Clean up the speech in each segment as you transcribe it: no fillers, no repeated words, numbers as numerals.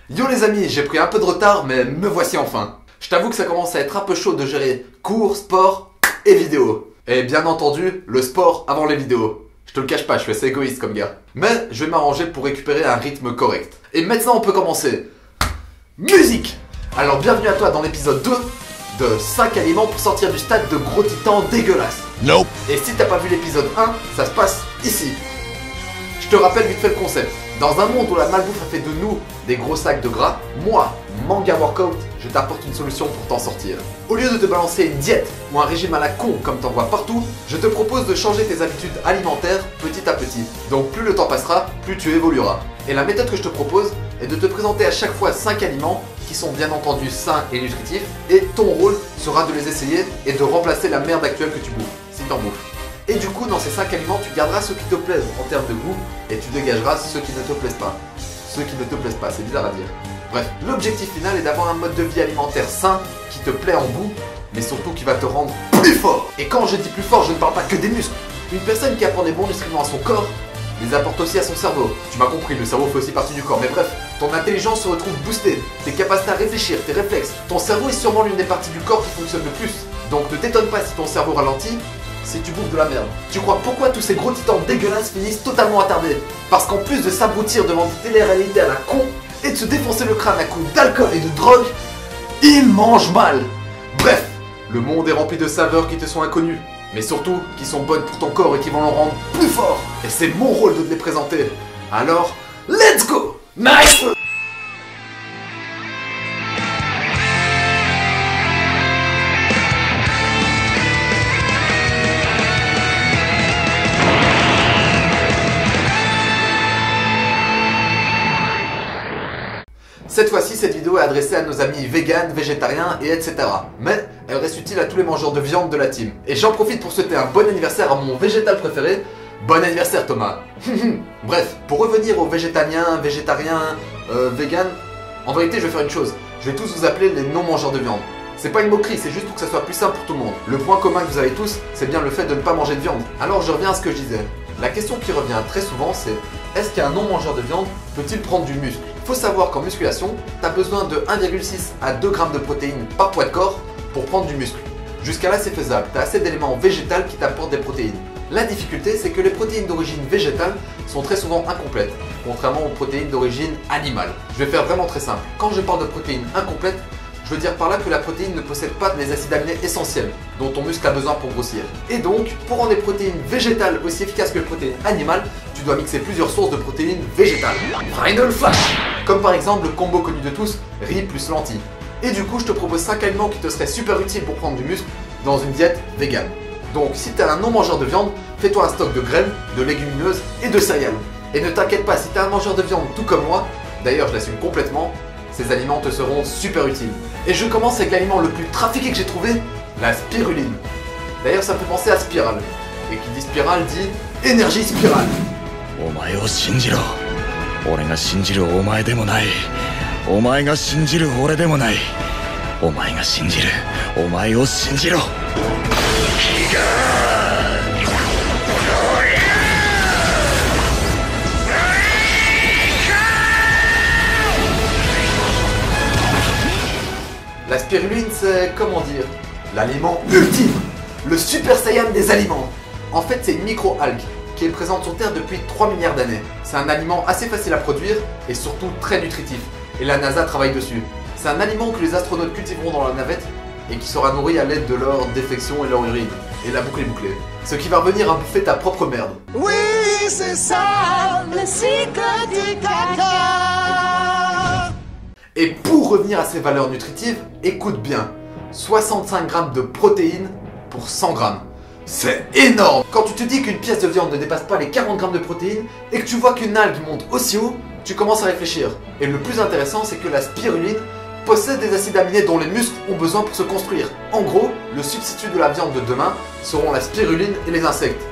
Yo les amis, j'ai pris un peu de retard mais me voici enfin. Je t'avoue que ça commence à être un peu chaud de gérer cours, sport et vidéos. Et bien entendu, le sport avant les vidéos. Je te le cache pas, je suis assez égoïste comme gars. Mais je vais m'arranger pour récupérer un rythme correct. Et maintenant on peut commencer. Musique! Alors bienvenue à toi dans l'épisode 2 de 5 aliments pour sortir du stade de gros titan dégueulasse. Nope. Et si t'as pas vu l'épisode 1, ça se passe ici. Je te rappelle vite fait le concept. Dans un monde où la malbouffe a fait de nous des gros sacs de gras, moi, Manga Workout, je t'apporte une solution pour t'en sortir. Au lieu de te balancer une diète ou un régime à la con comme t'en vois partout, je te propose de changer tes habitudes alimentaires petit à petit. Donc plus le temps passera, plus tu évolueras. Et la méthode que je te propose est de te présenter à chaque fois 5 aliments qui sont bien entendu sains et nutritifs, et ton rôle sera de les essayer et de remplacer la merde actuelle que tu bouffes, si t'en bouffes. Et du coup, dans ces 5 aliments, tu garderas ceux qui te plaisent en termes de goût et tu dégageras ceux qui ne te plaisent pas. Ceux qui ne te plaisent pas, c'est bizarre à dire. Bref, l'objectif final est d'avoir un mode de vie alimentaire sain qui te plaît en goût, mais surtout qui va te rendre plus fort. Et quand je dis plus fort, je ne parle pas que des muscles. Une personne qui apporte des bons nutriments à son corps les apporte aussi à son cerveau. Tu m'as compris, le cerveau fait aussi partie du corps, mais bref, ton intelligence se retrouve boostée, tes capacités à réfléchir, tes réflexes. Ton cerveau est sûrement l'une des parties du corps qui fonctionne le plus. Donc ne t'étonne pas si ton cerveau ralentit, si tu bouffes de la merde. Tu crois pourquoi tous ces gros titans dégueulasses finissent totalement attardés? Parce qu'en plus de s'abrutir devant des télé-réalités à la con et de se défoncer le crâne à coups d'alcool et de drogue, ils mangent mal. Bref, le monde est rempli de saveurs qui te sont inconnues, mais surtout qui sont bonnes pour ton corps et qui vont le rendre plus fort. Et c'est mon rôle de te les présenter. Alors, let's go! Nice! Cette fois-ci, cette vidéo est adressée à nos amis véganes, végétariens et etc. Mais elle reste utile à tous les mangeurs de viande de la team. Et j'en profite pour souhaiter un bon anniversaire à mon végétal préféré. Bon anniversaire Thomas. Bref, pour revenir aux végétaliens, végétariens, véganes, en vérité je vais faire une chose. Je vais tous vous appeler les non-mangeurs de viande. C'est pas une moquerie, c'est juste pour que ça soit plus simple pour tout le monde. Le point commun que vous avez tous, c'est bien le fait de ne pas manger de viande. Alors je reviens à ce que je disais. La question qui revient très souvent c'est: est-ce qu'un non-mangeur de viande peut-il prendre du muscle? Faut savoir qu'en musculation, tu as besoin de 1,6 à 2 grammes de protéines par poids de corps pour prendre du muscle. Jusqu'à là c'est faisable, tu as assez d'éléments végétaux qui t'apportent des protéines. La difficulté c'est que les protéines d'origine végétale sont très souvent incomplètes, contrairement aux protéines d'origine animale. Je vais faire vraiment très simple. Quand je parle de protéines incomplètes, je veux dire par là que la protéine ne possède pas les acides aminés essentiels dont ton muscle a besoin pour grossir. Et donc, pour rendre des protéines végétales aussi efficaces que les protéines animales, tu dois mixer plusieurs sources de protéines végétales. Final Flash! Comme par exemple le combo connu de tous, riz plus lentilles. Et du coup, je te propose 5 aliments qui te seraient super utiles pour prendre du muscle dans une diète végane. Donc, si tu es un non-mangeur de viande, fais-toi un stock de graines, de légumineuses et de céréales. Et ne t'inquiète pas, si tu es un mangeur de viande tout comme moi, d'ailleurs je l'assume complètement, ces aliments te seront super utiles. Et je commence avec l'aliment le plus trafiqué que j'ai trouvé, la spiruline. D'ailleurs ça me fait penser à spirale. Et qui dit spirale dit énergie spirale. お前を信じろ。俺が信じるお前でもない。お前が信じる俺でもない。お前が信じるお前を信じろ。 La spiruline, c'est, comment dire, l'aliment ultime, le super saiyan des aliments. En fait, c'est une micro-algue qui est présente sur Terre depuis 3 milliards d'années. C'est un aliment assez facile à produire et surtout très nutritif. Et la NASA travaille dessus. C'est un aliment que les astronautes cultiveront dans leur navette et qui sera nourri à l'aide de leur défection et leur urine. Et la boucle est bouclée. Ce qui va revenir à bouffer ta propre merde. Oui, c'est ça, le cycle du caca. Et pour revenir à ces valeurs nutritives, écoute bien, 65 grammes de protéines pour 100 grammes. C'est énorme! Quand tu te dis qu'une pièce de viande ne dépasse pas les 40 grammes de protéines et que tu vois qu'une algue monte aussi haut, tu commences à réfléchir. Et le plus intéressant, c'est que la spiruline possède des acides aminés dont les muscles ont besoin pour se construire. En gros, le substitut de la viande de demain seront la spiruline et les insectes.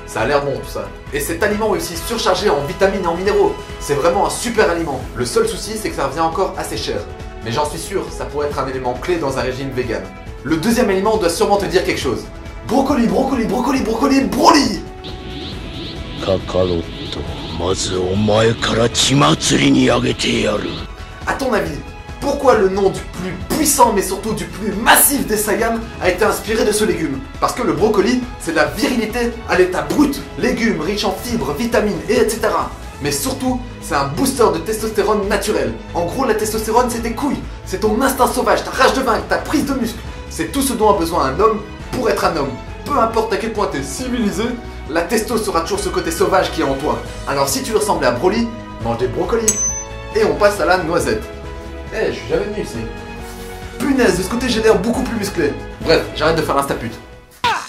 Ça a l'air bon tout ça. Et cet aliment est aussi surchargé en vitamines et en minéraux. C'est vraiment un super aliment. Le seul souci, c'est que ça revient encore assez cher. Mais j'en suis sûr, ça pourrait être un élément clé dans un régime vegan. Le deuxième aliment doit sûrement te dire quelque chose. Brocoli, brocoli, brocoli, brocoli, broli! カカロット、まずお前から血祭りにあげてやる。À ton avis, pourquoi le nom du plus puissant mais surtout du plus massif des Saiyans a été inspiré de ce légume? Parce que le brocoli, c'est de la virilité à l'état brut. Légumes riches en fibres, vitamines et etc. Mais surtout, c'est un booster de testostérone naturel. En gros, la testostérone, c'est tes couilles, c'est ton instinct sauvage, ta rage de vaincre, ta prise de muscle. C'est tout ce dont a besoin un homme pour être un homme. Peu importe à quel point t'es civilisé, la testo sera toujours ce côté sauvage qui est en toi. Alors si tu veux ressembler à Broly, mange des brocolis. Et on passe à la noisette. Eh, je suis jamais venu ici. Punaise, de ce côté j'ai l'air beaucoup plus musclé. Bref, j'arrête de faire l'instapute.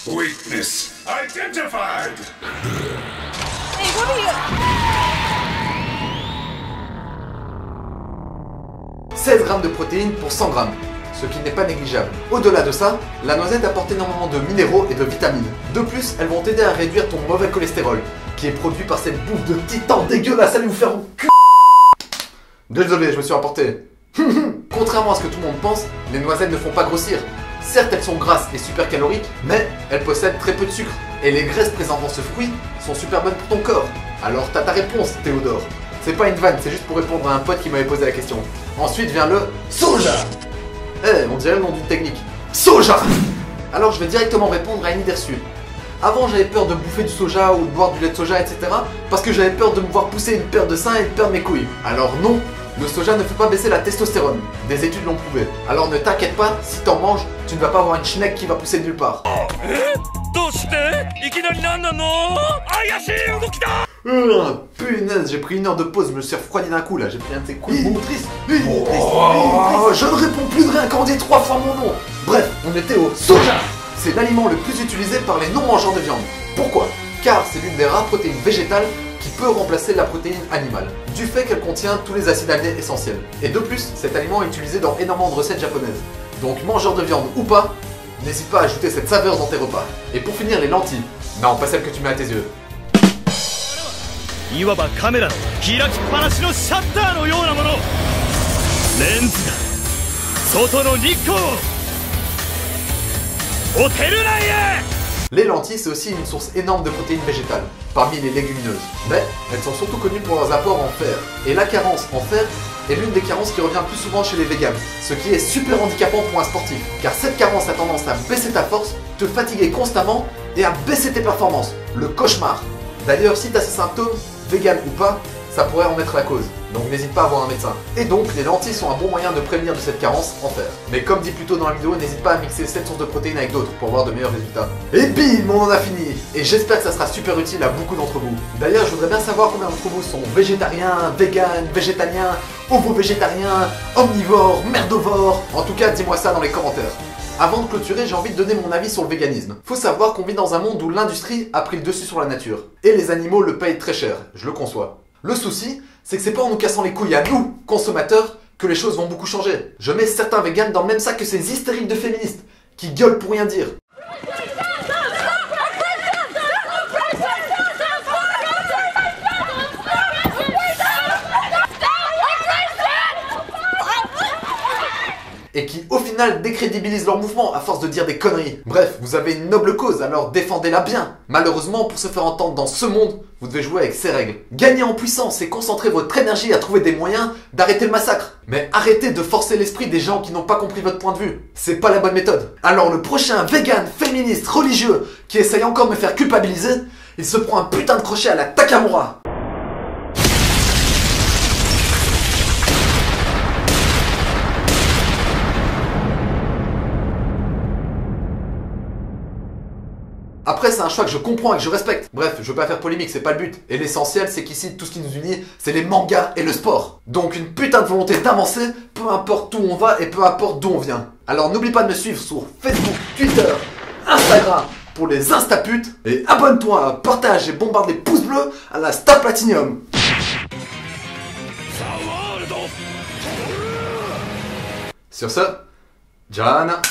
Weakness identified. 16 grammes de protéines pour 100 grammes, ce qui n'est pas négligeable. Au-delà de ça, la noisette apporte énormément de minéraux et de vitamines. De plus, elles vont t'aider à réduire ton mauvais cholestérol, qui est produit par cette bouffe de titan dégueulasse. Allez vous faire au cul. Désolé, je me suis emporté. Contrairement à ce que tout le monde pense, les noisettes ne font pas grossir. Certes, elles sont grasses et super caloriques, mais elles possèdent très peu de sucre. Et les graisses présentes dans ce fruit sont super bonnes pour ton corps. Alors t'as ta réponse, Théodore. C'est pas une vanne, c'est juste pour répondre à un pote qui m'avait posé la question. Ensuite vient le soja. Eh, on dirait le nom d'une technique. Soja. Alors je vais directement répondre à une idée reçue. Avant, j'avais peur de bouffer du soja ou de boire du lait de soja, etc. Parce que j'avais peur de me voir pousser une paire de seins et de perdre mes couilles. Alors non, le soja ne fait pas baisser la testostérone. Des études l'ont prouvé. Alors ne t'inquiète pas, si t'en manges, tu ne vas pas avoir une schneck qui va pousser de nulle part. Punaise, j'ai pris une heure de pause, je me suis refroidi d'un coup là, j'ai pris un de ces coups de motrice. Je ne réponds plus de rien quand on dit 3 fois mon nom. Bref, on était au soja. C'est l'aliment le plus utilisé par les non-mangeurs de viande. Pourquoi? Car c'est l'une des rares protéines végétales qui peut remplacer la protéine animale, du fait qu'elle contient tous les acides aminés essentiels. Et de plus, cet aliment est utilisé dans énormément de recettes japonaises. Donc mangeur de viande ou pas, n'hésite pas à ajouter cette saveur dans tes repas. Et pour finir, les lentilles. Non, pas celles que tu mets à tes yeux. Les lentilles, c'est aussi une source énorme de protéines végétales, parmi les légumineuses. Mais elles sont surtout connues pour leurs apports en fer. Et la carence en fer est l'une des carences qui revient le plus souvent chez les végans, ce qui est super handicapant pour un sportif. Car cette carence a tendance à baisser ta force, te fatiguer constamment et à baisser tes performances. Le cauchemar. D'ailleurs, si tu as ces symptômes, vegan ou pas, ça pourrait en être la cause. Donc n'hésite pas à voir un médecin. Et donc, les lentilles sont un bon moyen de prévenir de cette carence en fer. Mais comme dit plus tôt dans la vidéo, n'hésite pas à mixer cette source de protéines avec d'autres pour avoir de meilleurs résultats. Et bim, on en a fini. Et j'espère que ça sera super utile à beaucoup d'entre vous. D'ailleurs, je voudrais bien savoir combien d'entre vous sont végétariens, véganes, végétaliens, ovo-végétariens, omnivores, merdovores. En tout cas, dis-moi ça dans les commentaires. Avant de clôturer, j'ai envie de donner mon avis sur le véganisme. Faut savoir qu'on vit dans un monde où l'industrie a pris le dessus sur la nature. Et les animaux le payent très cher, je le conçois. Le souci, c'est que c'est pas en nous cassant les couilles à nous, consommateurs, que les choses vont beaucoup changer. Je mets certains véganes dans le même sac que ces hystériques de féministes, qui gueulent pour rien dire. Et qui au final décrédibilisent leur mouvement à force de dire des conneries. Bref, vous avez une noble cause, alors défendez-la bien. Malheureusement, pour se faire entendre dans ce monde, vous devez jouer avec ces règles. Gagnez en puissance et concentrez votre énergie à trouver des moyens d'arrêter le massacre. Mais arrêtez de forcer l'esprit des gens qui n'ont pas compris votre point de vue. C'est pas la bonne méthode. Alors le prochain vegan, féministe, religieux qui essaye encore de me faire culpabiliser, il se prend un putain de crochet à la Takamura. Après, c'est un choix que je comprends et que je respecte. Bref, je veux pas faire polémique, c'est pas le but. Et l'essentiel, c'est qu'ici, tout ce qui nous unit, c'est les mangas et le sport. Donc une putain de volonté d'avancer, peu importe où on va et peu importe d'où on vient. Alors n'oublie pas de me suivre sur Facebook, Twitter, Instagram pour les instaputes. Et abonne-toi, partage et bombarde les pouces bleus à la Star Platinum. Sur ce, Jana.